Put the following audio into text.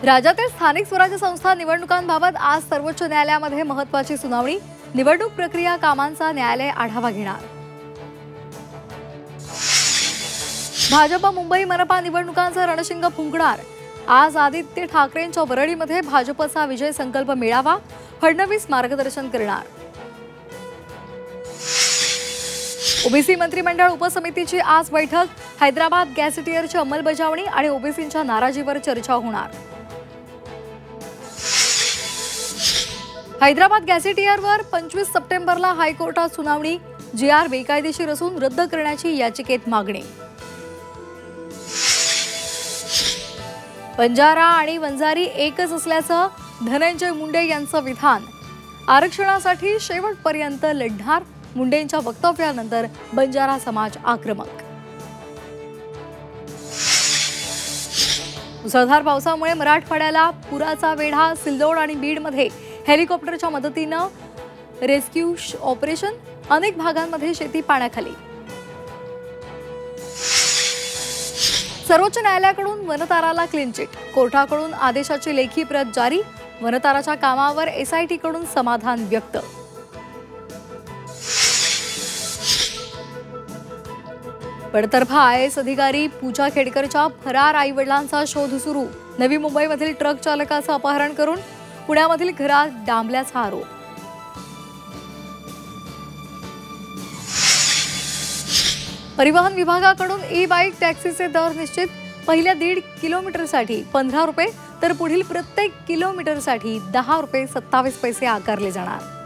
राज्यातील स्थानिक स्वराज्य संस्था निवडणुकांबाबत आज सर्वोच्च न्यायालयामध्ये महत्त्वाची सुनावणी। निवडणूक प्रक्रिया कामांचा न्यायालय आढावा घेणार। भाजप मुंबई मनपा निवडणुकांचा रणशिंग फुंकणार। आज आदित्य ठाकरेंच्या वरळीमध्ये भाजपचा विजय संकल्प मेळावा, फडणवीस मार्गदर्शन करणार। ओबीसी मंत्रिमंडळ उपसमितीची आज बैठक। हैदराबाद गॅझेटियरची अंमलबजावणी आणि ओबीसींच्या नाराजीवर चर्चा होणार। हैदराबाद गॅझेटियरवर 25 सप्टेंबरला हायकोर्टात सुनावणी। जीआर बेकायदेशीर असून रद्द करण्याची याचिकेत मागणी। बंजारा आणि वंजारी एकच असल्याचं धनंजय मुंडे यांचं विधान। आरक्षणासाठी शेवटपर्यंत लढणार। मुंडेंच्या वक्तव्यानंतर बंजारा समाज आक्रमक। मुसळधार पावसामुळे मराठवाड्याला पुराचा वेढा। सिल्लोड आणि बीडमध्ये हेलिकॉप्टरच्या मदतीनं रेस्क्यू ऑपरेशन। अनेक भागांमध्ये शेती पाण्याखाली। सर्वोच्च न्यायालयाकडून वनताराला क्लीन चिट। कोर्टाकडून आदेशाची लेखी प्रत जारी। वनताराच्या कामावर एसआयटीकडून समाधान व्यक्त। बडतर्फा आयएएस अधिकारी पूजा खेडकरच्या फरार आईवडिलांचा शोध सुरू। नवी मुंबईमधील ट्रक चालकाचं अपहरण करून पुण्यामधील घरात डांबल्याचा आरोप। परिवहन विभागाकडून ई-बाईक टॅक्सीचे दर निश्चित। पहिल्या 1.5 किलोमीटरसाठी 15 रुपये तर पुढील प्रत्येक किलोमीटरसाठी 10 रुपये 27 पैसे आकारले जाणार।